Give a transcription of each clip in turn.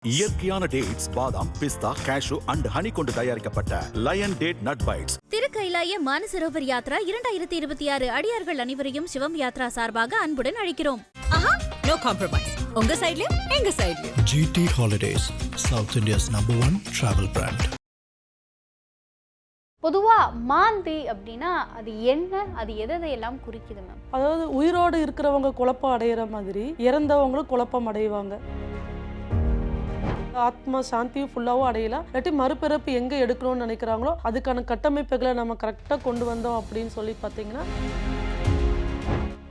இயற்கையான டேட்ஸ், பாதாம், பிஸ்தா, cash and honey கொண்டு தயாரிக்கப்பட்ட lion date nut bites. Thirukailaya Manasarovar Yatra 2026 அடியார்கள் அனைவரையும் சிவம் யாத்ரா சார்பாக அன்புடன் அழைக்கிறோம். No compromise. உங்க சைடுலயும் எங்க சைடுலயும். GT Holidays, South India's #1 travel brand. பொதுவா மாந்தி அப்படின்னா அது என்ன, அது எதையெல்லாம் குறிக்குது மேம்? அதாவது உயிரோடு இருக்கிறவங்க குழப்பம் அடைகிற மாதிரி இறந்தவங்களும் குழப்பம் அடைவாங்க. ஆத்மா சாந்தியும் ஃபுல்லாகவும் அடையலாம், இல்லாட்டி மறுபிறப்பு எங்கே எடுக்கணும்னு நினைக்கிறாங்களோ அதுக்கான கட்டமைப்புகளை நம்ம கரெக்டாக கொண்டு வந்தோம் அப்படின்னு சொல்லி பார்த்தீங்கன்னா,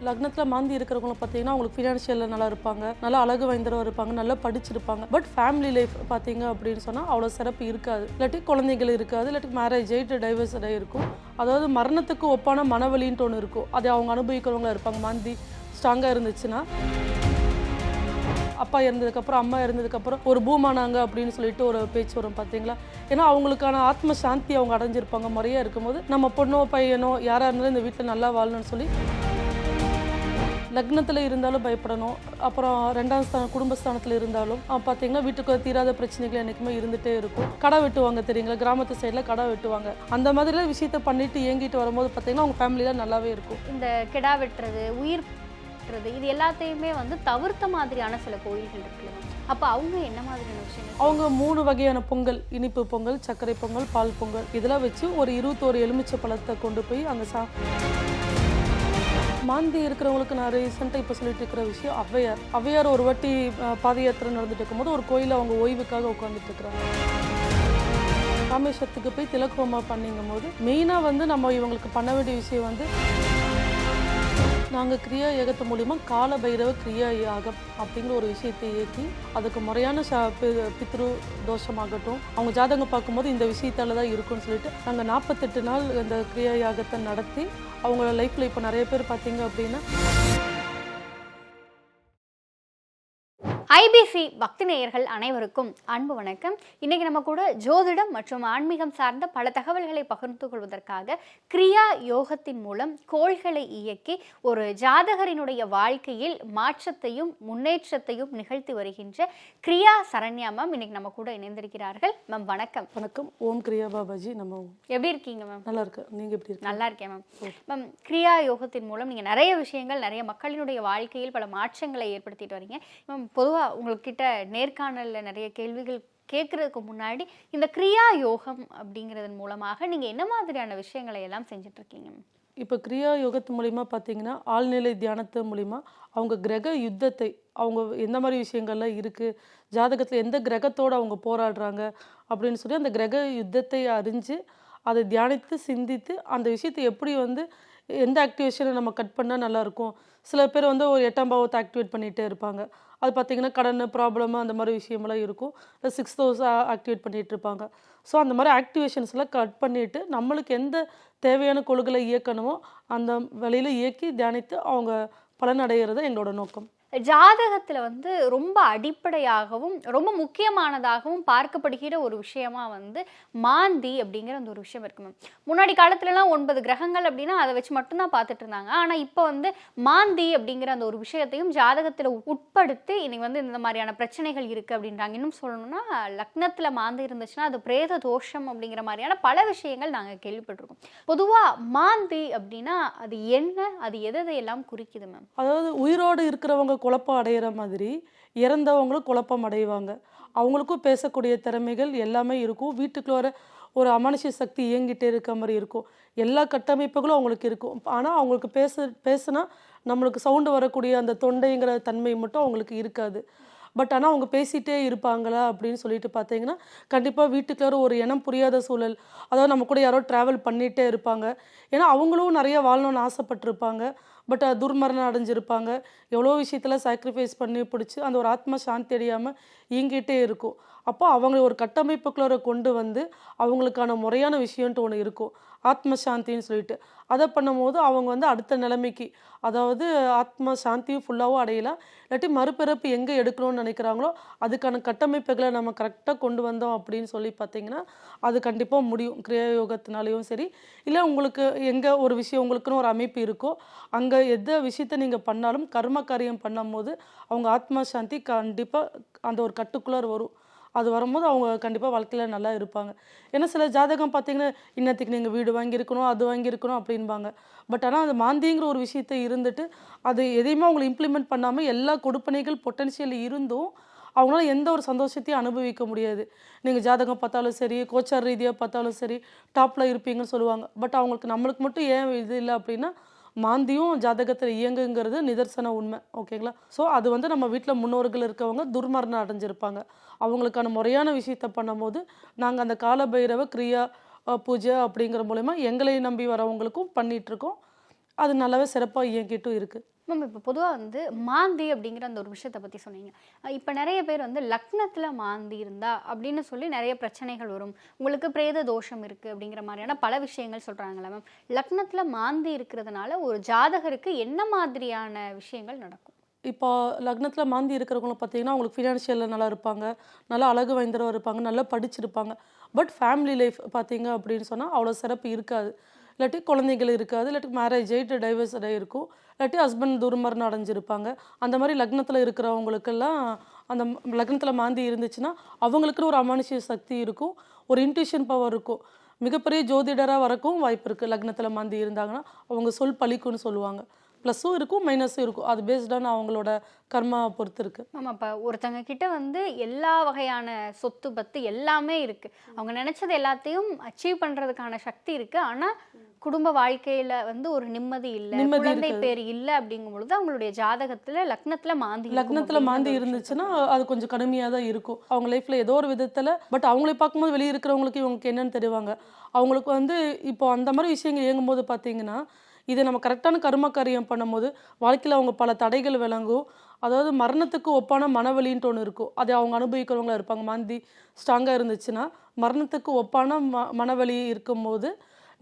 லக்னத்தில் மாந்தி இருக்கிறவங்கள பார்த்தீங்கன்னா அவங்களுக்கு ஃபினான்ஷியலில் நல்லா இருப்பாங்க, நல்லா அழகு வாய்ந்தவராக இருப்பாங்க, நல்லா படிச்சிருப்பாங்க. பட் ஃபேமிலி லைஃப் பார்த்தீங்க அப்படின்னு சொன்னால் அவ்வளோ சிறப்பு இருக்காது, இல்லாட்டி குழந்தைகள் இருக்காது, இல்லாட்டி மேரேஜ் ஆகிட்டு டைவர்ஸ் இருக்கும். அதாவது மரணத்துக்கு ஒப்பான மனவலின்ட்டு ஒன்று இருக்கும், அதை அவங்க அனுபவிக்கிறவங்களா இருப்பாங்க. மாந்தி ஸ்ட்ராங்காக இருந்துச்சுன்னா, அப்பா இறந்ததுக்கப்புறம் அம்மா இறந்ததுக்கப்புறம் ஒரு பூமானாங்க அப்படின்னு சொல்லிட்டு ஒரு பேச்சு வரும் பார்த்தீங்களா. ஏன்னா அவங்களுக்கான ஆத்ம சாந்தி அவங்க அடைஞ்சிருப்பாங்க. முறையாக இருக்கும்போது நம்ம பொண்ணோ பையனோ யாராக இருந்தாலும் இந்த வீட்டில் நல்லா வாழணும்னு சொல்லி லக்னத்தில் இருந்தாலும் பயப்படணும். அப்புறம் 2ஆம் ஸ்தானம் குடும்பஸ்தானத்தில் இருந்தாலும் பார்த்தீங்கன்னா வீட்டுக்கு தீராத பிரச்சனைகள் என்றைக்குமே இருந்துகிட்டே இருக்கும். கடை வெட்டுவாங்க தெரியுங்களா, கிராமத்து சைடில் கடை வெட்டுவாங்க. அந்த மாதிரிலாம் விஷயத்தை பண்ணிட்டு இயங்கிட்டு வரும்போது பார்த்தீங்கன்னா அவங்க ஃபேமிலியில் நல்லாவே இருக்கும். இந்த கிடா வெட்டுறது, உயிர் இது எல்லாத்தையுமே தவிர்த்த மாதிரியான சில கோயில்கள் இருக்குல்ல, அப்போ அவங்க என்ன மாதிரியான விஷயங்கள்? அவங்க 3 வகையான பொங்கல், இனிப்பு பொங்கல், சர்க்கரை பொங்கல், பால் பொங்கல், இதெல்லாம் வச்சு ஒரு 21 எலுமிச்சை பழத்தை கொண்டு போய் அந்த மாந்தி இருக்கிறவங்களுக்கு நான் ரீசெண்டாக இப்போ சொல்லிட்டு இருக்கிற விஷயம் ஔவையார் ஒரு வாட்டி பாத யாத்திரை நடந்துட்டு இருக்கும்போது ஒரு கோயிலில் அவங்க ஓய்வுக்காக உட்காந்துட்டு இருக்கிறாங்க. ராமேஸ்வரத்துக்கு போய் திலக்கோமா பண்ணிங்கும் போது மெயினாக நம்ம இவங்களுக்கு பண்ண வேண்டிய விஷயம் நாங்கள் கிரியா யாகத்து மூலிமா கால பைரவ கிரியா யாகம் அப்படிங்கிற ஒரு விஷயத்தை இயக்கி அதுக்கு முறையான பித்ரு தோஷமாகட்டும் அவங்க ஜாதகம் பார்க்கும்போது இந்த விஷயத்தால் தான் இருக்குன்னு சொல்லிட்டு நாங்கள் 48 நாள் இந்த கிரியா யாகத்தை நடத்தி அவங்களோட லைஃப்பில் இப்போ நிறைய பேர் பார்த்தீங்க அப்படின்னா. ஐபிசி பக்தி நேயர்கள் அனைவருக்கும் அன்பு வணக்கம். இன்னைக்கு நம்ம கூட ஜோதிடம் மற்றும் ஆன்மீகம் சார்ந்த பல தகவல்களை பகிர்ந்து கொள்வதற்காக கிரியா யோகத்தின் மூலம் கோள்களை இயக்கி ஒரு ஜாதகரினுடைய வாழ்க்கையில் மாற்றத்தையும் முன்னேற்றத்தையும் நிகழ்த்தி வருகின்ற கிரியா சரண்யா மேம் இன்னைக்கு நம்ம கூட இணைந்திருக்கிறார்கள். மேம் வணக்கம். வணக்கம். ஓம் கிரியா பாபாஜி. நம்ம எப்படி இருக்கீங்க மேம்? நல்லா இருக்கு, நீங்க எப்படி இருக்கீங்க? நல்லா இருக்கேன் மேம். மேம், கிரியா யோகத்தின் மூலம் நீங்க நிறைய விஷயங்கள், நிறைய மக்களினுடைய வாழ்க்கையில் பல மாற்றங்களை ஏற்படுத்திட்டு வரீங்க. மேம், பொதுவாக உங்கள்கிட்ட நேர்காணலில் நிறைய கேள்விகள் கேட்கறதுக்கு முன்னாடி இந்த கிரியா யோகம் அப்படிங்கிறதன் மூலமாக நீங்கள் என்ன மாதிரியான விஷயங்களை எல்லாம் செஞ்சுட்டு இருக்கீங்க? இப்போ கிரியா யோகத்து மூலிமா பார்த்தீங்கன்னா ஆழ்நிலை தியானத்து மூலிமா அவங்க கிரக யுத்தத்தை, அவங்க எந்த மாதிரி விஷயங்கள்லாம் இருக்குது, ஜாதகத்தில் எந்த கிரகத்தோடு அவங்க போராடுறாங்க அப்படின்னு சொல்லி அந்த கிரக யுத்தத்தை அறிஞ்சு அதை தியானித்து சிந்தித்து அந்த விஷயத்தை எப்படி எந்த ஆக்டிவேஷனை நம்ம கட் பண்ணால் நல்லாயிருக்கும். சில பேர் ஒரு 8ஆம் பாவத்தை ஆக்டிவேட் பண்ணிகிட்டே இருப்பாங்க. அது பார்த்திங்கன்னா கடன் ப்ராப்ளமு அந்த மாதிரி விஷயமெல்லாம் இருக்கும். இல்லை 6th ஹவுஸ் ஆக்டிவேட் பண்ணிகிட்டு இருப்பாங்க. ஸோ அந்த மாதிரி ஆக்டிவேஷன்ஸ்லாம் கட் பண்ணிவிட்டு நம்மளுக்கு எந்த தேவையான கொள்கைகளை இயக்கணுமோ அந்த வழியில் இயக்கி தியானித்து அவங்க பலனடைகிறது எங்களோட நோக்கம். ஜாதகத்தில் ரொம்ப அடிப்படையாகவும் ரொம்ப முக்கியமானதாகவும் பார்க்கப்படுகிற ஒரு விஷயமா மாந்தி அப்படிங்கிற அந்த ஒரு விஷயம் இருக்கு மேம். முன்னாடி காலத்துலலாம் 9 கிரகங்கள் அப்படின்னா அதை வச்சு மட்டும்தான் பார்த்துட்டு இருந்தாங்க. ஆனால் இப்போ மாந்தி அப்படிங்கிற அந்த ஒரு விஷயத்தையும் ஜாதகத்தில் உட்படுத்தி இன்னைக்கு இந்த மாதிரியான பிரச்சனைகள் இருக்குது அப்படின்றாங்க. இன்னும் சொல்லணும்னா லக்னத்தில் மாந்தி இருந்துச்சுன்னா அது பிரேத தோஷம் அப்படிங்கிற மாதிரியான பல விஷயங்கள் நாங்கள் கேள்விப்பட்டிருக்கோம். பொதுவாக மாந்தி அப்படின்னா அது என்ன, அது எதையெல்லாம் குறிக்குது மேம்? அதாவது உயிரோடு இருக்கிறவங்க குழப்பம் அடைகிற மாதிரி இறந்தவங்களும் குழப்பம் அடைவாங்க. அவங்களுக்கும் பேசக்கூடிய திறமைகள் எல்லாமே இருக்கும். வீட்டுக்குள்ள ஒரு அமானுஷ்ய சக்தி இயங்கிட்டே இருக்க மாதிரி இருக்கும். எல்லா கட்டமைப்புகளும் அவங்களுக்கு இருக்கும். ஆனால் அவங்களுக்கு பேசுனா நம்மளுக்கு சவுண்டு வரக்கூடிய அந்த தொண்டைங்கிற தன்மை மட்டும் அவங்களுக்கு இருக்காது. பட் ஆனால் அவங்க பேசிகிட்டே இருப்பாங்களா அப்படின்னு சொல்லிட்டு பார்த்தீங்கன்னா கண்டிப்பாக வீட்டுக்குள்ள ஒரு இனம் புரியாத சூழல், அதாவது நம்ம கூட யாரோ ட்ராவல் பண்ணிகிட்டே இருப்பாங்க. ஏன்னா அவங்களும் நிறைய வாழணும்னு ஆசைப்பட்டிருப்பாங்க. பட் துர்மரணம் அடைஞ்சிருப்பாங்க. எவ்வளோ விஷயத்தில் சாக்ரிஃபைஸ் பண்ணி பிடிச்சி அந்த ஒரு ஆத்மா சாந்தி அடையாமல் இயங்கிட்டே இருக்கும். அப்போ அவங்க ஒரு கட்டமைப்புக்குள்ளே கொண்டு அவங்களுக்கான முறையான விஷயம்ன்ட்டு ஒன்று இருக்கும், ஆத்ம சாந்தின்னு சொல்லிட்டு. அதை பண்ணும்போது அவங்க அடுத்த நிலைமைக்கு, அதாவது ஆத்ம சாந்தியும் ஃபுல்லாகவும் அடையலாம், இல்லாட்டி மறுபிறப்பு எங்கே எடுக்கணும்னு நினைக்கிறாங்களோ அதுக்கான கட்டமைப்புகளை நம்ம கரெக்டாக கொண்டு வந்தோம் அப்படின்னு சொல்லி பார்த்தீங்கன்னா அது கண்டிப்பாக முடியும். கிரியா யோகத்தினாலேயும் சரி, இல்லை உங்களுக்கு எங்கே ஒரு விஷயம் உங்களுக்குன்னு ஒரு அமைப்பு இருக்கோ அங்கே எந்த விஷயத்த நீங்கள் பண்ணாலும் கர்ம காரியம் பண்ணும்போது அவங்க ஆத்மா சாந்தி கண்டிப்பாக அந்த ஒரு கட்டுக்குள்ளார வரும். அது வரும்போது அவங்க கண்டிப்பாக வாழ்க்கையில் நல்லா இருப்பாங்க. ஏன்னா சில ஜாதகம் பார்த்தீங்கன்னா இன்னத்துக்கு நீங்கள் வீடு வாங்கியிருக்கணும், அது வாங்கியிருக்கணும் அப்படின்பாங்க. பட் ஆனால் அந்த மாந்திங்கிற ஒரு விஷயத்த இருந்துட்டு அது எதையுமே அவங்களை இம்ப்ளிமெண்ட் பண்ணாமல் எல்லா கொடுப்பனைகள் பொட்டன்ஷியல் இருந்தும் அவங்களால எந்த ஒரு சந்தோஷத்தையும் அனுபவிக்க முடியாது. நீங்கள் ஜாதகம் பார்த்தாலும் சரி, கோச்சார் ரீதியாக பார்த்தாலும் சரி, டாப்பில் இருப்பீங்கன்னு சொல்லுவாங்க. பட் அவங்களுக்கு நம்மளுக்கு மட்டும் ஏன் இது இல்லை அப்படின்னா மாந்தியும் ஜாதகத்தில் இயங்குங்கிறது நிதர்சன உண்மை. ஓகேங்களா? ஸோ அது வந்து நம்ம வீட்டில் முன்னோர்கள் இருக்கவங்க துர்மரணம் அடைஞ்சிருப்பாங்க. அவங்களுக்கான முறையான விஷயத்த பண்ணும்போது நாங்கள் அந்த கால பைரவ கிரியா பூஜை அப்படிங்கிற மூலயமா எங்களை நம்பி வரவங்களுக்கும் பண்ணிகிட்ருக்கோம். அது நல்லாவே சிறப்பாக இயங்கிட்டும் இருக்குது. மேம் இப்போ பொதுவாக வந்து மாந்தி அப்படிங்கிற அந்த ஒரு விஷயத்தை பற்றி சொன்னீங்க. இப்போ நிறைய பேர் வந்து லக்னத்தில் மாந்தி இருந்தா அப்படின்னு சொல்லி நிறைய பிரச்சனைகள் வரும், உங்களுக்கு பிரேத தோஷம் இருக்குது அப்படிங்கிற மாதிரியான பல விஷயங்கள் சொல்கிறாங்களே மேம். லக்னத்தில் மாந்தி இருக்கிறதுனால ஒரு ஜாதகருக்கு என்ன மாதிரியான விஷயங்கள் நடக்கும்? இப்போ லக்னத்தில் மாந்தி இருக்கிறவங்களும் பார்த்தீங்கன்னா அவங்களுக்கு ஃபினான்ஷியலில் நல்லா இருப்பாங்க, நல்லா அழகு வாய்ந்தவராக இருப்பாங்க, நல்லா படிச்சிருப்பாங்க. பட் ஃபேமிலி லைஃப் பார்த்தீங்க அப்படின்னு சொன்னால் அவ்வளோ சிறப்பு இருக்காது. இல்லாட்டி குழந்தைகள் இருக்காது, இல்லாட்டி மேரேஜ் ஆகிட்டு டைவர்ஸ் இருக்கும், இல்லாட்டி ஹஸ்பண்ட் துர்மரணம் அடைஞ்சிருப்பாங்க. அந்த மாதிரி லக்னத்தில் இருக்கிறவங்களுக்கெல்லாம் அந்த லக்னத்தில் மாந்தி இருந்துச்சுன்னா அவங்களுக்குன்னு ஒரு அமானுஷ்ய சக்தி இருக்கும், ஒரு இன்ட்யூஷன் பவர் இருக்கும். மிகப்பெரிய ஜோதிடராக வரக்கும் வாய்ப்பு இருக்குது. லக்னத்தில் மாந்தி இருந்தாங்கன்னா அவங்க சொல் பழிக்கும்னு சொல்லுவாங்க. ப்ளஸ்ஸும் இருக்கும், மைனஸும் இருக்கும். அது பேஸ்டான அவங்களோட கர்மா பொறுத்து இருக்குது. ஆமாம். இப்போ ஒருத்தங்க கிட்ட வந்து எல்லா வகையான சொத்து பத்து எல்லாமே இருக்குது, அவங்க நினச்சது எல்லாத்தையும் அச்சீவ் பண்ணுறதுக்கான சக்தி இருக்குது. ஆனால் குடும்ப வாழ்க்கையில் வந்து ஒரு நிம்மதி இல்லை, குழந்தை பேர் இல்லை அப்படிங்கும் பொழுது அவங்களுடைய ஜாதகத்தில் லக்னத்தில் மாந்தி இருந்துச்சுன்னா அது கொஞ்சம் கடுமையாக தான் இருக்கும் அவங்க லைஃப்பில் ஏதோ ஒரு விதத்தில். பட் அவங்களே பார்க்கும்போது வெளியே இருக்கிறவங்களுக்கு இவங்களுக்கு என்னென்னு தெரிவாங்க. அவங்களுக்கு வந்து இப்போ அந்த மாதிரி விஷயங்கள் இயங்கும்போது பார்த்தீங்கன்னா இதை நம்ம கரெக்டான கர்ம காரியம் பண்ணும்போது வாழ்க்கையில் அவங்க பல தடைகள் விளங்கும். அதாவது மரணத்துக்கு ஒப்பான மனவலின்ட்டு ஒன்று இருக்கும், அதை அவங்க அனுபவிக்கிறவங்களா இருப்பாங்க. மாந்தி ஸ்ட்ராங்காக இருந்துச்சுன்னா மரணத்துக்கு ஒப்பான மனவலி இருக்கும்போது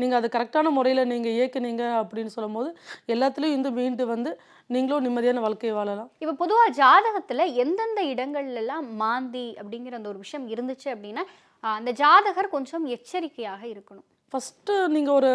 நீங்கள் அதை கரெக்டான முறையில் நீங்கள் இயக்குனீங்க அப்படின்னு சொல்லும் போது எல்லாத்துலேயும் மீண்டு வந்து நீங்களும் நிம்மதியான வாழ்க்கையை வாழலாம். இப்போ பொதுவாக ஜாதகத்தில் எந்தெந்த இடங்கள்லாம் மாந்தி அப்படிங்கிற அந்த ஒரு விஷயம் இருந்துச்சு அப்படின்னா அந்த ஜாதகர் கொஞ்சம் எச்சரிக்கையாக இருக்கணும்? ஃபஸ்ட்டு நீங்கள் ஒரு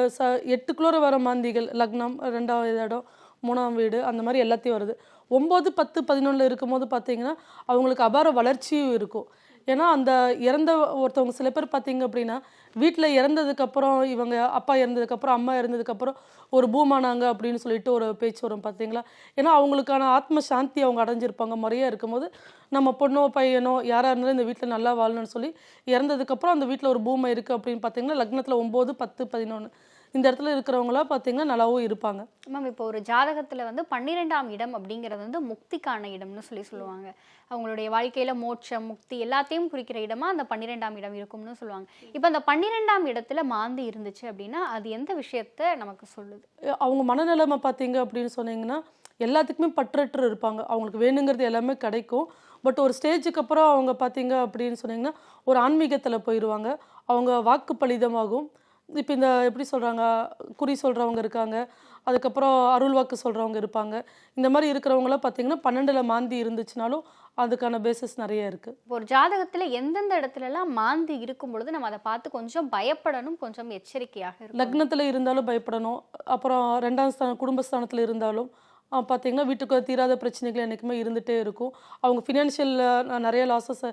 8 வர மாந்திகள் லக்னம் 2வது இடம் 3ஆம் வீடு அந்த மாதிரி எல்லாத்தையும் வருது. 9, 10, 11 இருக்கும்போது பார்த்தீங்கன்னா அவங்களுக்கு அபார வளர்ச்சியும் இருக்கும். ஏன்னா அந்த இறந்த ஒருத்தவங்க சில பேர் பார்த்தீங்க அப்படின்னா வீட்டில் இறந்ததுக்கப்புறம் இவங்க அப்பா இறந்ததுக்கப்புறம் அம்மா இறந்ததுக்கப்புறம் ஒரு பூமானாங்க அப்படின்னு சொல்லிட்டு ஒரு பேச்சு வரும் பார்த்தீங்களா. ஏன்னா அவங்களுக்கான ஆத்ம சாந்தி அவங்க அடைஞ்சிருப்பாங்க. முறையாக இருக்கும்போது நம்ம பொண்ணோ பையனோ யாராக இருந்தாலும் இந்த வீட்டில் நல்லா வாழணும்னு சொல்லி இறந்ததுக்கப்புறம் அந்த வீட்டில் ஒரு பூமை இருக்குது அப்படின்னு பார்த்தீங்கன்னா லக்னத்தில் 9, 10, 11 இந்த இடத்துல இருக்கிறவங்களா பார்த்தீங்கன்னா நல்லாவும் இருப்பாங்க. மேம் இப்போ ஒரு ஜாதகத்தில் வந்து 12ஆம் இடம் அப்படிங்கிறது வந்து முக்திக்கான இடம்னு சொல்லுவாங்க. அவங்களுடைய வாழ்க்கையில் மோட்சம் முக்தி எல்லாத்தையும் குறிக்கிற இடமா அந்த 12ஆம் இடம் இருக்கும்னு சொல்லுவாங்க. இப்போ அந்த 12ஆம் இடத்துல மாந்தி இருந்துச்சு அப்படின்னா அது எந்த விஷயத்த நமக்கு சொல்லுது? அவங்க மனநிலைமை பார்த்தீங்க அப்படின்னு சொன்னீங்கன்னா எல்லாத்துக்குமே பற்றற்று இருப்பாங்க. அவங்களுக்கு வேணுங்கிறது எல்லாமே கிடைக்கும். பட் ஒரு ஸ்டேஜுக்கு அப்புறம் அவங்க பார்த்தீங்க அப்படின்னு சொன்னீங்கன்னா ஒரு ஆன்மீகத்தில் போயிடுவாங்க. அவங்க வாக்கு பலிதமாகும். இப்போ இந்த எப்படி சொல்கிறாங்க, குறி சொல்கிறவங்க இருக்காங்க, அதுக்கப்புறம் அருள் வாக்கு சொல்கிறவங்க இருப்பாங்க. இந்த மாதிரி இருக்கிறவங்களாம் பார்த்தீங்கன்னா 12ல் மாந்தி இருந்துச்சுனாலும் அதுக்கான பேசிஸ் நிறைய இருக்குது. ஒரு ஜாதகத்தில் எந்தெந்த இடத்துலலாம் மாந்தி இருக்கும் பொழுது நம்ம அதை பார்த்து கொஞ்சம் பயப்படணும், கொஞ்சம் எச்சரிக்கையாக இருக்கும்? லக்னத்தில் இருந்தாலும் பயப்படணும். அப்புறம் 2ஆம் ஸ்தானம் குடும்பஸ்தானத்தில் இருந்தாலும் பார்த்தீங்கன்னா வீட்டுக்கு தீராத பிரச்சனைகள் என்றைக்குமே இருந்துகிட்டே இருக்கும். அவங்க ஃபினான்ஷியலில் நிறைய லாஸஸ்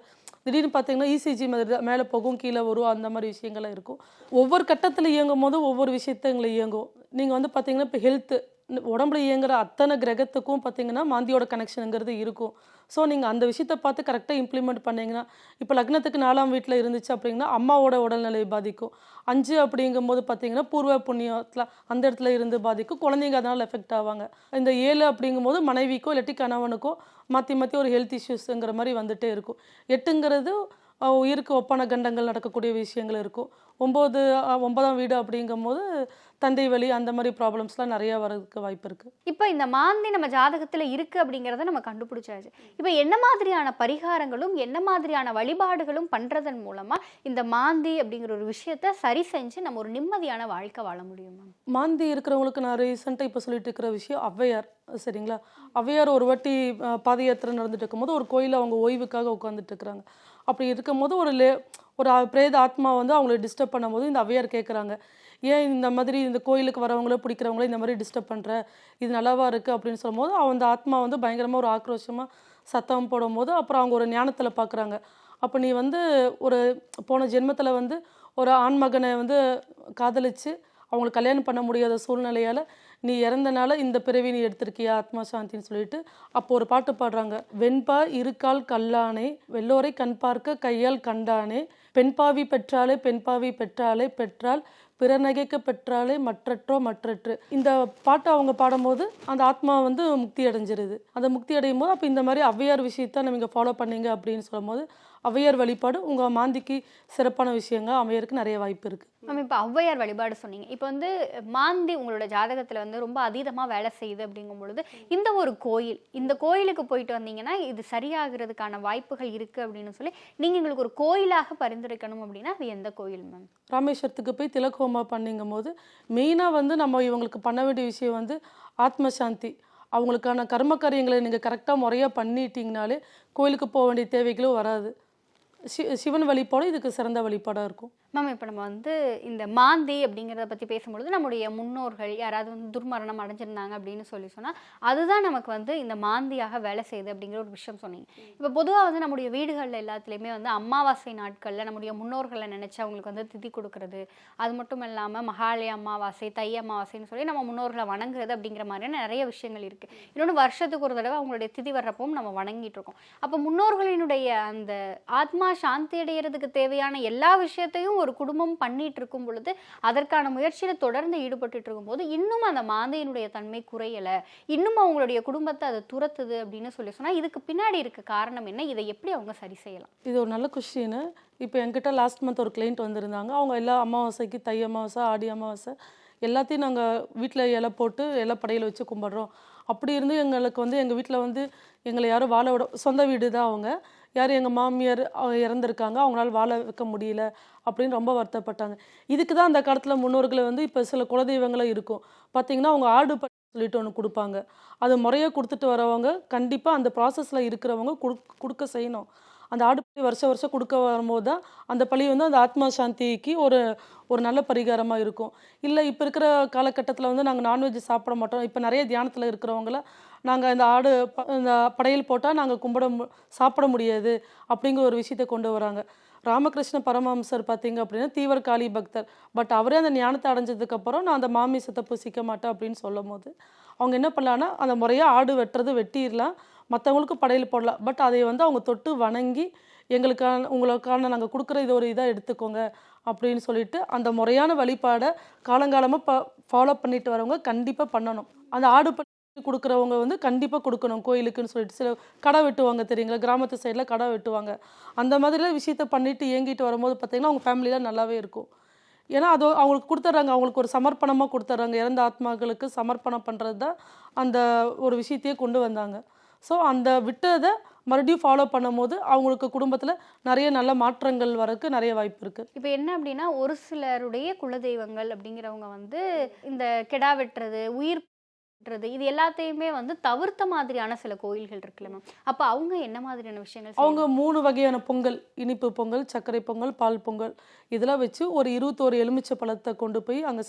திடீர்னு பார்த்தீங்கன்னா இசிஜி மாதிரி தான் மேலே போகும் கீழே வரும் அந்த மாதிரி விஷயங்கள்லாம் இருக்கும். ஒவ்வொரு கட்டத்தில் இயங்கும் போது ஒவ்வொரு விஷயத்தங்களை இயங்கும். நீங்கள் வந்து பார்த்தீங்கன்னா இப்போ ஹெல்த்து உடம்புல இயங்குற அத்தனை கிரகத்துக்கும் பார்த்தீங்கன்னா மாந்தியோட கனெக்ஷனுங்கிறது இருக்கும். ஸோ நீங்கள் அந்த விஷயத்தை பார்த்து கரெக்டாக இம்ப்ளிமெண்ட் பண்ணிங்கன்னா இப்போ லக்னத்துக்கு 4ஆம் வீட்டில் இருந்துச்சு அப்படிங்கன்னா அம்மாவோட உடல்நிலை பாதிக்கும். 5 அப்படிங்கும்போது பார்த்தீங்கன்னா பூர்வ புண்ணியத்தில் அந்த இடத்துல இருந்து பாதிக்கும், குழந்தைங்க அதனால் எஃபெக்ட் ஆவாங்க. இந்த 7 அப்படிங்கும்போது மனைவிக்கோ இல்லாட்டி கணவனுக்கோ மாற்றி மாற்றி ஒரு ஹெல்த் இஷ்யூஸுங்கிற மாதிரி வந்துகிட்டே இருக்கும். 8ங்கிறது உயிருக்கு ஒப்பான கண்டங்கள் நடக்கக்கூடிய விஷயங்கள் இருக்கும். 9ஆம் வீடு அப்படிங்கும்போது தந்தை வலி அந்த மாதிரி ப்ராப்ளம்ஸ்லாம் நிறையா வரதுக்கு வாய்ப்பு இருக்குது. இப்போ இந்த மாந்தி நம்ம ஜாதகத்தில் இருக்குது அப்படிங்கிறத நம்ம கண்டுபிடிச்சாச்சு. இப்போ என்ன மாதிரியான பரிகாரங்களும் என்ன மாதிரியான வழிபாடுகளும் பண்ணுறதன் மூலமாக இந்த மாந்தி அப்படிங்கிற ஒரு விஷயத்த சரி செஞ்சு நம்ம ஒரு நிம்மதியான வாழ்க்கை வாழ முடியுமா? மாந்தி இருக்கிறவங்களுக்கு நான் ரீசெண்டாக இப்போ சொல்லிட்டு இருக்கிற விஷயம் ஔவையார். சரிங்களா, ஔவையார் ஒரு வாட்டி பாத யாத்திரை நடந்துட்டு இருக்கும்போது ஒரு கோயிலில் அவங்க ஓய்வுக்காக உட்காந்துட்டு இருக்கிறாங்க. அப்படி இருக்கும்போது ஒரு பிரேத ஆத்மா வந்து அவங்களை டிஸ்டர்ப் பண்ணும்போது இந்த ஔவையார் கேட்குறாங்க, ஏன் இந்த மாதிரி இந்த கோயிலுக்கு வரவங்களோ பிடிக்கிறவங்களோ இந்த மாதிரி டிஸ்டர்ப் பண்ணுற, இது நல்லாவா இருக்குது அப்படின்னு சொல்லும்போது அந்த ஆத்மா வந்து பயங்கரமாக ஒரு ஆக்ரோஷமாக சத்தம் போடும்போது அப்புறம் அவங்க ஒரு ஞானத்தில் பார்க்குறாங்க. அப்போ நீ வந்து ஒரு போன ஜென்மத்தில் வந்து ஒரு ஆண்மகனை வந்து காதலிச்சு அவங்களுக்கு கல்யாணம் பண்ண முடியாத சூழ்நிலையால் நீ இறந்தனால இந்த பிறவி நீ எடுத்திருக்கியா ஆத்மா சாந்தின்னு சொல்லிட்டு அப்போ ஒரு பாட்டு பாடுறாங்க. வெண்பா இருக்கால் கல்லானே வெள்ளோரை கண் பார்க்க கையால் கண்டானே பெண்பாவி பெற்றாலே பெண்பாவி பெற்றாலே பெற்றால் பிறநகைக்க பெற்றாலே மற்றற்று. இந்த பாட்டை அவங்க பாடும்போது அந்த ஆத்மா வந்து முக்தி அடைஞ்சிருது. அந்த முக்தி அடையும் போது அப்போ இந்த மாதிரி ஔவையார் விஷயத்த நீங்கள் ஃபாலோ பண்ணீங்க அப்படின்னு சொல்லும்போது ஔவையார் வழிபாடு உங்கள் மாந்திக்கு சிறப்பான விஷயங்க அமையறதுக்கு நிறைய வாய்ப்பு இருக்குது. மேம் இப்போ ஔவையார் வழிபாடு சொன்னீங்க. இப்போ வந்து மாந்தி உங்களோட ஜாதகத்தில் வந்து ரொம்ப அதீதமாக வேலை செய்யுது அப்படிங்கும் பொழுது இந்த கோயிலுக்கு போயிட்டு வந்தீங்கன்னா இது சரியாகிறதுக்கான வாய்ப்புகள் இருக்குது அப்படின்னு சொல்லி நீங்கள் எங்களுக்கு ஒரு கோயிலாக பரிந்துரைக்கணும் அப்படின்னா அது எந்த கோயில் மேம்? ராமேஸ்வரத்துக்கு போய் திலகோமா பண்ணிங்கும் போது மெயினாக வந்து நம்ம இவங்களுக்கு பண்ண வேண்டிய விஷயம் வந்து ஆத்ம சாந்தி. அவங்களுக்கான கர்ம காரியங்களை நீங்கள் கரெக்டாக முறையாக பண்ணிட்டீங்கனாலே கோயிலுக்கு போக வேண்டிய தேவைகளும் வராது. சிவன் வழிபாடு இதுக்கு சிறந்த வழிபாடாக இருக்கும். மேம் இப்போ நம்ம வந்து இந்த மாந்தி அப்படிங்கிறத பற்றி பேசும்பொழுது நம்முடைய முன்னோர்கள் யாராவது வந்து துர்மரணம் அடைஞ்சிருந்தாங்க அப்படின்னு சொன்னால் அதுதான் நமக்கு வந்து இந்த மாந்தியாக வேலை செய்யுது அப்படிங்கிற ஒரு விஷயம் சொன்னீங்க. இப்போ பொதுவாக வந்து நம்முடைய வீடுகளில் எல்லாத்துலேயுமே வந்து அமாவாசை நாட்களில் நம்முடைய முன்னோர்களை நினச்சி அவங்களுக்கு வந்து திதி கொடுக்கறது, அது மட்டும் இல்லாமல் மகாலய அமாவாசை தை அமாவாசைன்னு சொல்லி நம்ம முன்னோர்களை வணங்குறது அப்படிங்கிற மாதிரியான நிறைய விஷயங்கள் இருக்குது. இன்னொன்று வருஷத்துக்கு ஒரு தடவை அவங்களுடைய திதி வர்றப்பவும் நம்ம வணங்கிட்டு இருக்கோம். அப்போ முன்னோர்களினுடைய அந்த ஆத்மா சாந்தி அடைகிறதுக்கு தேவையான எல்லா விஷயத்தையும் ஒரு குடும்பம் பண்ணிட்டு இருக்கும் பொழுது அதற்கான முயற்சியில தொடர்ந்து ஈடுபட்டு இருக்கும்போது இன்னும் அந்த மாந்தையினுடைய தன்மை குறையல, இன்னும் அவங்களுடைய குடும்பத்தை அதை துரத்துது அப்படின்னு சொன்னா இதுக்கு பின்னாடி இருக்க காரணம் என்ன? இதை எப்படி அவங்க சரி செய்யலாம்? இது ஒரு நல்ல கொஸ்டின். இப்போ என்கிட்ட லாஸ்ட் மந்த் ஒரு கிளைண்ட் வந்திருந்தாங்க. அவங்க எல்லா அமாவாசைக்கு தை அமாவாசை ஆடி அமாவாசை எல்லாத்தையும் நாங்கள் வீட்டில் இலை போட்டு இலை படையில் வச்சு கும்பிட்றோம். அப்படி இருந்து எங்களுக்கு வந்து எங்கள் வீட்டில் வந்து எங்களை யாரும் வாழ விட, சொந்த வீடு தான் அவங்க, யார் எங்கள் மாமியார் இறந்துருக்காங்க, அவங்களால வாழ வைக்க முடியல அப்படின்னு ரொம்ப வருத்தப்பட்டாங்க. இதுக்கு தான் அந்த காலத்தில் முன்னோர்களை வந்து இப்போ சில குலதெய்வங்களும் இருக்கும் பார்த்தீங்கன்னா அவங்க ஆடு சொல்லிட்டு ஒன்று கொடுப்பாங்க. அது முறையாக கொடுத்துட்டு வரவங்க கண்டிப்பாக அந்த ப்ராசஸில் இருக்கிறவங்க கொடுக்க செய்யணும். அந்த ஆடு வருஷம் கொடுக்க வரும்போது தான் அந்த பழி வந்து அந்த ஆத்மா சாந்திக்கு ஒரு நல்ல பரிகாரமாக இருக்கும். இல்லை இப்போ இருக்கிற காலகட்டத்தில் வந்து நாங்கள் நான்வெஜ் சாப்பிட மாட்டோம். இப்போ நிறைய தியானத்தில் இருக்கிறவங்கள நாங்கள் இந்த ஆடு இந்த படையல் போட்டால் நாங்கள் சாப்பிட முடியாது அப்படிங்கிற ஒரு விஷயத்தை கொண்டு வராங்க. ராமகிருஷ்ண பரமஹம்சர் பார்த்தீங்க அப்படின்னா தீவிர காளி பக்தர். பட் அவரே அந்த ஞானத்தை அடைஞ்சதுக்கப்புறம் நான் அந்த மாமிசத்தை புசிக்க மாட்டேன் அப்படின்னு சொல்லும் போது அவங்க என்ன பண்ணலான்னா அந்த முறையாக ஆடு வெட்டிடலாம், மற்றவங்களுக்கு படையல் போடலாம். பட் அதை வந்து அவங்க தொட்டு வணங்கி உங்களுக்கான நாங்கள் கொடுக்குற இது ஒரு இதாக எடுத்துக்கோங்க அப்படின்னு சொல்லிட்டு அந்த முறையான வழிபாடை காலங்காலமாக ஃபாலோ பண்ணிட்டு வரவங்க கண்டிப்பாக பண்ணணும். அந்த ஆடு கொடுக்குறவங்க வந்து கண்டிப்பாக கொடுக்கணும் கோயிலுக்குன்னு சொல்லிட்டு. சில கடை வெட்டுவாங்க தெரியுங்களா, கிராமத்து சைடில் கடை வெட்டுவாங்க. அந்த மாதிரிலாம் விஷயத்த பண்ணிட்டு இயங்கிட்டு வரும்போது பார்த்திங்கன்னா அவங்க ஃபேமிலியில் நல்லாவே இருக்கும். ஏன்னா அது அவங்களுக்கு கொடுத்துட்றாங்க, அவங்களுக்கு ஒரு சமர்ப்பணமாக கொடுத்துட்றாங்க. இறந்த ஆத்மாக்களுக்கு சமர்ப்பணம் பண்ணுறது தான் அந்த ஒரு விஷயத்தையே கொண்டு வந்தாங்க. ஸோ அந்த விட்டதை மறுபடியும் ஃபாலோ பண்ணும்போது அவங்களுக்கு குடும்பத்தில் நிறைய நல்ல மாற்றங்கள் வரக்கு நிறைய வாய்ப்பு இருக்குது. இப்போ என்ன அப்படின்னா ஒரு சிலருடைய குலதெய்வங்கள் அப்படிங்கிறவங்க வந்து இந்த கெடா வெட்டுறது, உயிர் இது எல்லாத்தையுமே வந்து தவிர்த்த மாதிரியான சில கோயில்கள் இருக்குல்ல மேம், அப்போ அவங்க என்ன மாதிரியான விஷயங்கள்? அவங்க 3 வகையான பொங்கல், இனிப்பு பொங்கல், சர்க்கரை பொங்கல், பால் பொங்கல் இதெல்லாம் வச்சு ஒரு 21 எலுமிச்சை பழத்தை கொண்டு போய் அங்கே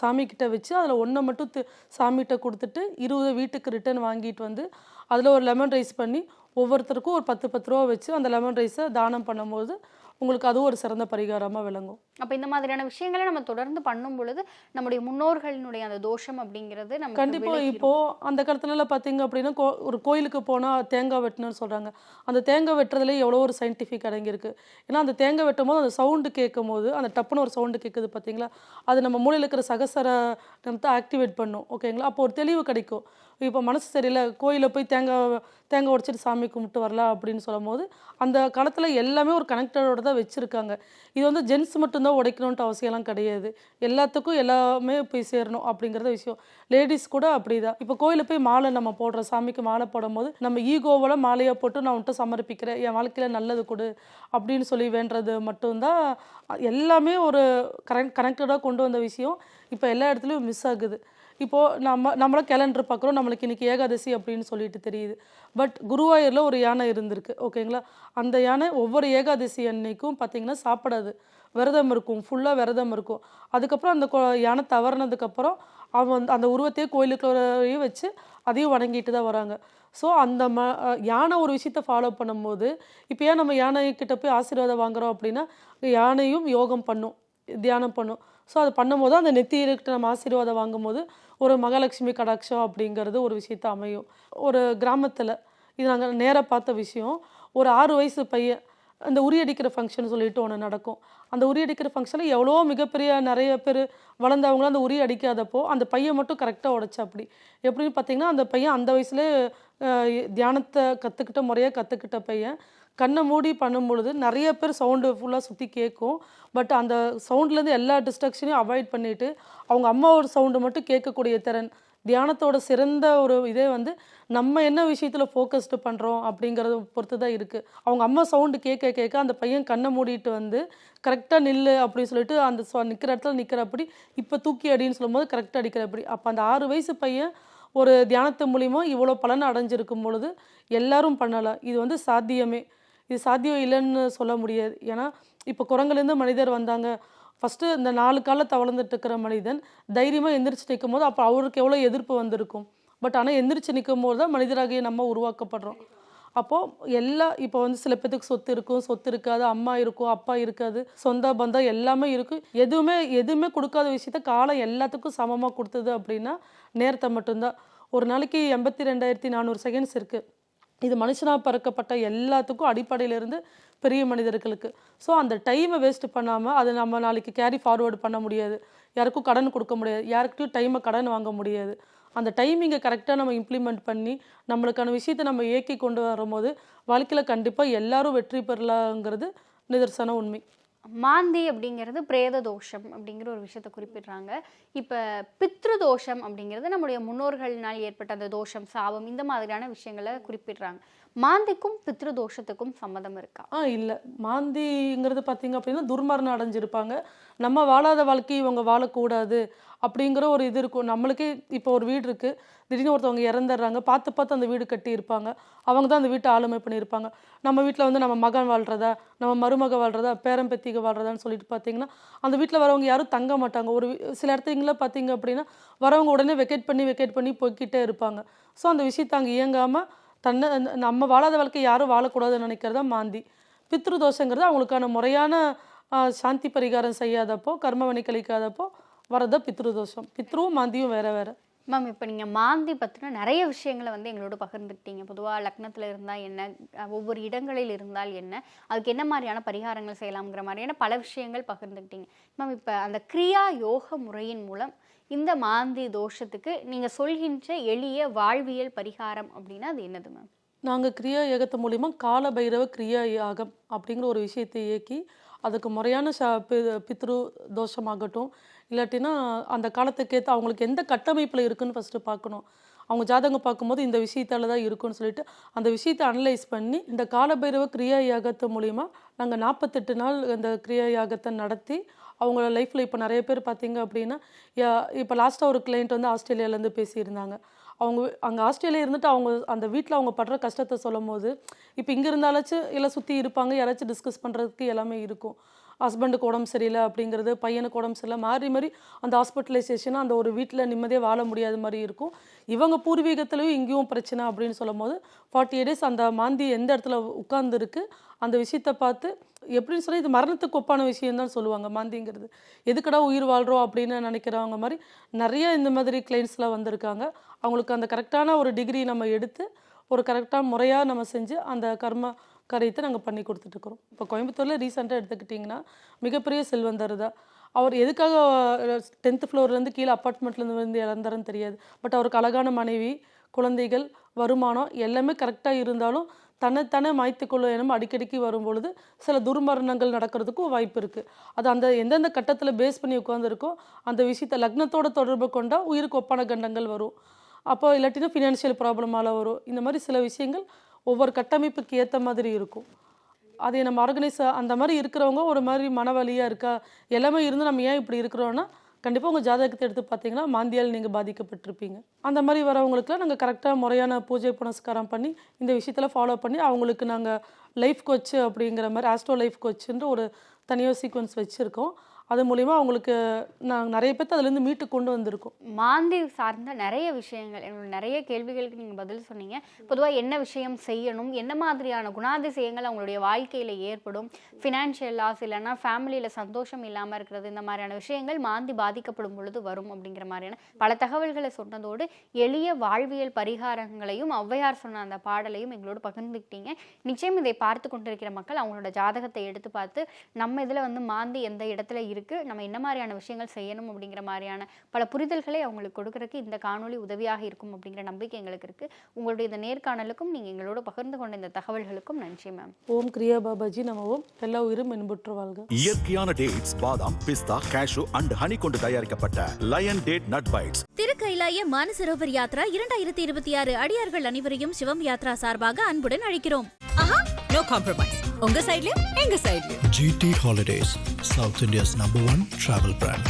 சாமிக்கிட்ட வச்சு அதில் ஒன்றை மட்டும் சாமிகிட்ட கொடுத்துட்டு 20 வீட்டுக்கு ரிட்டர்ன் வாங்கிட்டு வந்து அதில் ஒரு லெமன் ரைஸ் பண்ணி ஒவ்வொருத்தருக்கும் ஒரு 10 ரூபா வச்சு அந்த லெமன் ரைஸை தானம் பண்ணும்போது உங்களுக்கு அதுவும் ஒரு சிறந்த பரிகாரமாக விளங்கும். அப்போ இந்த மாதிரியான விஷயங்களை நம்ம தொடர்ந்து பண்ணும் பொழுது நம்முடைய முன்னோர்களினுடைய அந்த தோஷம் அப்படிங்கிறது நம்ம கண்டிப்பாக இப்போது அந்த காலத்துலலாம் பார்த்தீங்க அப்படின்னா ஒரு கோயிலுக்கு போனால் தேங்காய் வெட்டணும்னு சொல்கிறாங்க. அந்த தேங்காய் வெட்டுறதுலேயே எவ்வளோ ஒரு சயின்டிஃபிக் அடங்கியிருக்கு. ஏன்னா அந்த தேங்காய் வெட்டும் போது அந்த சவுண்டு கேட்கும் போது அந்த டப்புன்னு ஒரு சவுண்டு கேட்குது பார்த்தீங்களா, அது நம்ம மூளையில் இருக்கிற சகசர நம்ம ஆக்டிவேட் பண்ணும். ஓகேங்களா, அப்போ ஒரு தெளிவு கிடைக்கும். இப்போ மனசு சரியில்லை, கோயிலில் போய் தேங்காய் உடைச்சிட்டு சாமி கும்பிட்டு வரலாம் அப்படின்னு சொல்லும் போது அந்த காலத்தில் எல்லாமே ஒரு கனெக்டடோட தான் வச்சுருக்காங்க. இது வந்து ஜென்ஸ் மட்டும்தான் உடைக்கணுன்ட்டு அவசியம்லாம் கிடையாது, எல்லாத்துக்கும் எல்லாமே போய் சேரணும் அப்படிங்கிறத விஷயம். லேடிஸ் கூட அப்படி தான். இப்போ கோயிலில் போய் மாலை நம்ம போடுறோம், சாமிக்கு மாலை போடும்போது நம்ம ஈகோவில் மாலையை போட்டு நான் உன்ட்ட சமர்ப்பிக்கிறேன், என் வாழ்க்கையில் நல்லது கொடு அப்படின்னு சொல்லி வேண்டுறது மட்டும்தான். எல்லாமே ஒரு கனெக்டடாக கொண்டு வந்த விஷயம் இப்போ எல்லா இடத்துலையும் மிஸ் ஆகுது. இப்போது நம்மள கேலண்டர் பார்க்குறோம், நம்மளுக்கு இன்றைக்கி ஏகாதசி அப்படின்னு சொல்லிட்டு தெரியுது. பட் குருவாயூரில் ஒரு யானை இருந்திருக்கு, ஓகேங்களா? அந்த யானை ஒவ்வொரு ஏகாதசி அன்னைக்கும் பார்த்திங்கன்னா சாப்பிடாது, விரதம் இருக்கும், ஃபுல்லாக விரதம் இருக்கும். அதுக்கப்புறம் அந்த யானை தவறினதுக்கப்புறம் அவன் அந்த உருவத்தையே கோயிலுக்குள்ளேயே வச்சு அதையும் வணங்கிட்டு தான் வராங்க. ஸோ அந்த யானை ஒரு விஷயத்த ஃபாலோ பண்ணும்போது, இப்போ ஏன் நம்ம யானைக்கிட்ட போய் ஆசீர்வாதம் வாங்குறோம் அப்படின்னா, யானையும் யோகம் பண்ணும், தியானம் பண்ணும். ஸோ அது பண்ணும்போது அந்த நெத்தியிட்ட நம்ம ஆசீர்வாதம் வாங்கும்போது ஒரு மகாலட்சுமி கடாட்சம் அப்படிங்கிறது ஒரு விஷயத்த அமையும். ஒரு கிராமத்தில் இது நாங்கள் நேராக பார்த்த விஷயம். ஒரு 6 வயசு பையன் அந்த உரியடிக்கிற ஃபங்க்ஷன் சொல்லிட்டு ஒன்று நடக்கும். அந்த உரியடிக்கிற ஃபங்க்ஷனில் எவ்வளோ மிகப்பெரிய நிறைய பேர் வளர்ந்தவங்களும் அந்த உரி அடிக்காதப்போ அந்த பையன் மட்டும் கரெக்டாக உடைச்சா. அப்படி எப்படின்னு பார்த்தீங்கன்னா, அந்த பையன் அந்த வயசுலேயே தியானத்தை கற்றுக்கிட்ட முறையாக கற்றுக்கிட்ட பையன் கண்ணை மூடி பண்ணும்பொழுது நிறைய பேர் சவுண்டு ஃபுல்லாக சுற்றி கேட்கும். பட் அந்த சவுண்ட்லேருந்து எல்லா டிஸ்ட்ராக்ஷனையும் அவாய்ட் பண்ணிவிட்டு அவங்க அம்மாவோட சவுண்டு மட்டும் கேட்கக்கூடிய திறன், தியானத்தோட சிறந்த ஒரு இதே வந்து நம்ம என்ன விஷயத்தில் ஃபோக்கஸ்டு பண்ணுறோம் அப்படிங்கிறத பொறுத்து தான் இருக்குது. அவங்க அம்மா சவுண்டு கேட்க கேட்க அந்த பையன் கண்ணை மூடிட்டு வந்து கரெக்டாக நில்லு அப்படின்னு சொல்லிட்டு அந்த நிற்கிற இடத்துல நிற்கிறப்படி, இப்போ தூக்கி அடின்னு சொல்லும்போது கரெக்டாக அடிக்கிறப்படி. அப்போ அந்த 6 வயசு பையன் ஒரு தியானத்து மூலிமா இவ்வளோ பலன் அடைஞ்சிருக்கும் பொழுது எல்லாரும் பண்ணலாம். இது வந்து சாத்தியமே, இது சாத்தியம் இல்லைன்னு சொல்ல முடியாது. ஏன்னா இப்போ குரங்குலேருந்து மனிதர் வந்தாங்க. ஃபஸ்ட்டு இந்த 4 காலத்தை வளர்ந்துட்டு இருக்கிற மனிதன் தைரியமாக எந்திரிச்சு நிற்கும் போது அப்போ அவருக்கு எவ்வளோ எதிர்ப்பு வந்திருக்கும். பட் ஆனால் எந்திரிச்சு நிற்கும் போது தான் மனிதராகிய நம்ம உருவாக்கப்படுறோம். அப்போது இப்போ வந்து சில பேத்துக்கு சொத்து இருக்கும், சொத்து இருக்காது, அம்மா இருக்கும், அப்பா இருக்காது, சொந்த பந்தம் எல்லாமே இருக்கும். எதுவுமே கொடுக்காத விஷயத்த காலம் எல்லாத்துக்கும் சமமாக கொடுத்தது அப்படின்னா நேரத்தை மட்டும்தான். ஒரு நாளைக்கு 82,400 செகண்ட்ஸ் இருக்குது. இது மனுஷனாக பறக்கப்பட்ட எல்லாத்துக்கும் அடிப்படையிலேருந்து பெரிய மனிதர்களுக்கு. ஸோ அந்த டைமை வேஸ்ட் பண்ணாமல் அதை நம்ம நாளைக்கு கேரி ஃபார்வேர்டு பண்ண முடியாது, யாருக்கும் கடன் கொடுக்க முடியாது, யாருக்கிட்டையும் டைமை கடன் வாங்க முடியாது. அந்த டைமிங்கை கரெக்டாக நம்ம இம்ப்ளிமெண்ட் பண்ணி நம்மளுக்கான விஷயத்தை நம்ம இயக்கி கொண்டு வரும்போது வாழ்க்கையில் கண்டிப்பாக எல்லாரும் வெற்றி பெறலாங்கிறது நிதர்சன உண்மை. மாந்தி அப்படிங்கிறது பிரேத தோஷம் அப்படிங்கிற ஒரு விஷயத்தை குறிப்பிடுறாங்க. இப்போ பித்ரு தோஷம் அப்படிங்கிறது நம்முடைய முன்னோர்கள்னால் ஏற்பட்ட அந்த தோஷம், சாபம், இந்த மாதிரியான விஷயங்களை குறிப்பிடுறாங்க. மாந்திக்கும் பித்ரு தோஷத்துக்கும் சம்மதம் இருக்கா? இல்லை. மாந்திங்கிறது பார்த்தீங்க அப்படின்னா துர்மரணம் அடைஞ்சிருப்பாங்க. நம்ம வாழாத வாழ்க்கை இவங்க வாழக்கூடாது அப்படிங்கிற ஒரு இது இருக்கும். நம்மளுக்கே இப்போ ஒரு வீடு இருக்குது, திடீர்னு ஒருத்தவங்க இறந்துடுறாங்க, பார்த்து அந்த வீடு கட்டியிருப்பாங்க, அவங்க தான் அந்த வீட்டை ஆளுமை பண்ணியிருப்பாங்க. நம்ம வீட்டில் வந்து நம்ம மகன் வாழ்கிறதா, நம்ம மருமக வாழ்கிறதா, பேரம்பெத்திக வாழ்கிறதான்னு சொல்லிட்டு பார்த்தீங்கன்னா அந்த வீட்டில் வரவங்க யாரும் தங்க மாட்டாங்க. சில இடத்துங்களில் பார்த்தீங்க அப்படின்னா வரவங்க உடனே வெக்கேட் பண்ணி போய்கிட்டே இருப்பாங்க. ஸோ அந்த விஷயத்தை அங்கே இயங்காமல் நம்ம வாழாத வாழ்க்கை யாரும் வாழக்கூடாதுன்னு நினைக்கிறதா மாந்தி. பித்ரு தோஷங்கிறது அவங்களுக்கான முறையான சாந்தி பரிகாரம் செய்யாதப்போ, கர்மவணி கழிக்காதப்போ வரதான் பித்ரு தோஷம். பித்ருவும் மாந்தியும் வேறு வேறு. மேம், இப்போ நீங்கள் மாந்தி பற்றின நிறைய விஷயங்களை வந்து எங்களோட பகிர்ந்துக்கிட்டீங்க. பொதுவாக லக்னத்தில் இருந்தால் என்ன, ஒவ்வொரு இடங்களில் இருந்தால் என்ன, அதுக்கு என்ன மாதிரியான பரிகாரங்கள் செய்யலாம்ங்கிற மாதிரியான பல விஷயங்கள் பகிர்ந்துக்கிட்டீங்க. மேம், இப்போ அந்த கிரியா யோக முறையின் மூலம் இந்த மாந்தி தோஷத்துக்கு நீங்கள் சொல்கின்ற எளிய வாழ்வியல் பரிகாரம் அப்படின்னா அது என்னது மேம்? நாங்கள் கிரியா யோகத்து மூலிமா கால பைரவ கிரியா யாகம் அப்படிங்கிற ஒரு விஷயத்தை இயக்கி அதுக்கு முறையான பித்ரு தோஷமாகட்டும், இல்லாட்டினா அந்த காலத்துக்கேற்ற அவங்களுக்கு எந்த கட்டமைப்பில் இருக்குதுன்னு ஃபஸ்ட்டு பார்க்கணும். அவங்க ஜாதகம் பார்க்கும்போது இந்த விஷயத்தால் தான் இருக்குன்னு சொல்லிட்டு அந்த விஷயத்தை அனலைஸ் பண்ணி இந்த காலபைரவ கிரியா யாகத்து மூலிமா நாங்கள் 48 நாள் அந்த கிரியா யாகத்தை நடத்தி அவங்களோட லைஃப்பில் இப்போ நிறைய பேர் பார்த்தீங்க அப்படின்னா, இப்போ லாஸ்ட்டாக ஒரு கிளைண்ட் வந்து ஆஸ்திரேலியாவிலேருந்து பேசியிருந்தாங்க. அவங்க அங்கே ஆஸ்திரேலியா இருந்துட்டு அவங்க அந்த வீட்டில் அவங்க படுற கஷ்டத்தை சொல்லும் போது, இப்போ இங்கே இருந்தாலாச்சும் எல்லாம் சுற்றி இருப்பாங்க, யாராச்சும் டிஸ்கஸ் பண்ணுறதுக்கு எல்லாமே இருக்கும். ஹஸ்பண்டுக்கு உடம்பு சரியில்லை அப்படிங்கிறது, பையனுக்கு உடம்பு சரியில்லை, மாறி அந்த ஹாஸ்பிட்டலைசேஷனாக அந்த ஒரு வீட்டில் நிம்மதியாக வாழ முடியாத மாதிரி இருக்கும். இவங்க பூர்வீகத்துலேயும் இங்கேயும் பிரச்சனை அப்படின்னு சொல்லும் போது 48 days அந்த மாந்தி எந்த இடத்துல உட்கார்ந்துருக்கு அந்த விஷயத்தை பார்த்து எப்படின்னு சொல்லி இது மரணத்துக்கு ஒப்பான விஷயம்தான் சொல்லுவாங்க மாந்திங்கிறது. எதுக்கடா உயிர் வாழ்கிறோம் அப்படின்னு நினைக்கிறவங்க மாதிரி நிறைய இந்த மாதிரி கிளைண்ட்ஸ்லாம் வந்திருக்காங்க. அவங்களுக்கு அந்த கரெக்டான ஒரு டிகிரி நம்ம எடுத்து ஒரு கரெக்டான முறையாக நம்ம செஞ்சு அந்த கர்ம காரியத்தை நாங்கள் பண்ணி கொடுத்துட்ருக்குறோம். இப்போ கோயம்புத்தூரில் ரீசெண்டாக எடுத்துக்கிட்டிங்கன்னா மிகப்பெரிய செல்வந்தர் தான். அவர் எதுக்காக 10th floorலேருந்து கீழே அப்பார்ட்மெண்ட்லேருந்து வந்து இறந்தாருன்னு தெரியாது. பட் அவருக்கு அழகான மனைவி, குழந்தைகள், வருமானம் எல்லாமே கரெக்டாக இருந்தாலும் தன்னைத்தானே மாய்த்துக்கொள்ள எனும் அடிக்கடிக்கு வரும்பொழுது சில துர்மரணங்கள் நடக்கிறதுக்கும் வாய்ப்பு இருக்குது. அது அந்த எந்தெந்த கட்டத்தில் பேஸ் பண்ணி உட்காந்துருக்கோ அந்த விஷயத்தை லக்னத்தோட தொடர்பு கொண்டால் உயிருக்கு ஒப்பான கண்டங்கள் வரும். அப்போ இல்லாட்டினா ஃபினான்ஷியல் ப்ராப்ளமால் வரும். இந்த மாதிரி சில விஷயங்கள் ஒவ்வொரு கட்டமைப்புக்கு ஏற்ற மாதிரி இருக்கும். அதை நம்ம ஆர்கனைஸ் அந்த மாதிரி இருக்கிறவங்க ஒரு மாதிரி மனவலியாக இருக்கா எல்லாமே இருந்து நம்ம ஏன் இப்படி இருக்கிறோன்னா கண்டிப்பாக உங்கள் ஜாதகத்தை எடுத்து பார்த்தீங்கன்னா மாந்தியால் நீங்கள் பாதிக்கப்பட்டிருப்பீங்க. அந்த மாதிரி வரவங்களுக்குலாம் நாங்கள் கரெக்டாக முறையான பூஜை புனஸ்காரம் பண்ணி இந்த விஷயத்தில் ஃபாலோ பண்ணி அவங்களுக்கு நாங்கள் லைஃப் கோச் அப்படிங்கிற மாதிரி ஆஸ்ட்ரோ லைஃப் கோச்சுன்ற ஒரு தனியாக சீக்வன்ஸ் வச்சுருக்கோம். அது மூலிமா அவங்களுக்கு நாங்கள் நிறைய பேர்த்து அதுலேருந்து மீட்டு கொண்டு வந்திருக்கோம். மாந்தி சார்ந்த நிறைய விஷயங்கள், என்னோட நிறைய கேள்விகளுக்கு நீங்கள் பதில் சொன்னீங்க. பொதுவாக என்ன விஷயம் செய்யணும், என்ன மாதிரியான குணாதிசயங்கள் அவங்களுடைய வாழ்க்கையில் ஏற்படும், ஃபினான்ஷியல் லாஸ் இல்லைன்னா ஃபேமிலியில் சந்தோஷம் இல்லாமல் இருக்கிறது, இந்த மாதிரியான விஷயங்கள் மாந்தி பாதிக்கப்படும் பொழுது வரும் அப்படிங்கிற மாதிரியான பல தகவல்களை சொன்னதோடு எளிய வாழ்வியல் பரிகாரங்களையும் ஔவையார் சொன்ன அந்த பாடலையும் எங்களோட பகிர்ந்துக்கிட்டீங்க. நிச்சயம் இதை பார்த்து கொண்டிருக்கிற மக்கள் அவங்களோட ஜாதகத்தை எடுத்து பார்த்து நம்ம இதில் வந்து மாந்தி எந்த இடத்துல இருக்கு, நம்ம என்ன மாதிரியான விஷயங்கள் செய்யணும் அப்படிங்கிற மாதிரியான பல புரிதல்களை அவங்களுக்கு கொடுக்கறதுக்கு இந்த காணொளி உதவியாக இருக்கும் அப்படிங்கிற நம்பிக்கை எங்களுக்கு இருக்கு. உங்களுடைய இந்த நேர்காணலுக்கும் நீங்க எங்களோட பகிர்ந்து கொண்ட இந்த தகவல்களுக்கும் நன்றி மேம். ஓம் கிரியா பாபாஜி நம ஓம். எல்லா உயிரும் இன்புற்று வாழ்க. இயற்கையான டேட்ஸ், பாதாம், பிஸ்தா, கேஷு அண்ட் ஹனி கொண்டு தயாரிக்கப்பட்ட lion date nut bites. Thirukailaya Manasarovar Yatra 2026 அடியார்கள் அனைவரையும் சிவம் யாத்ரா சார்பாக அன்புடன் அழைக்கிறோம். No compromise. உங்க சைடுலயும் எங்க சைடுலயும். GT Holidays, South India's #1 travel brand.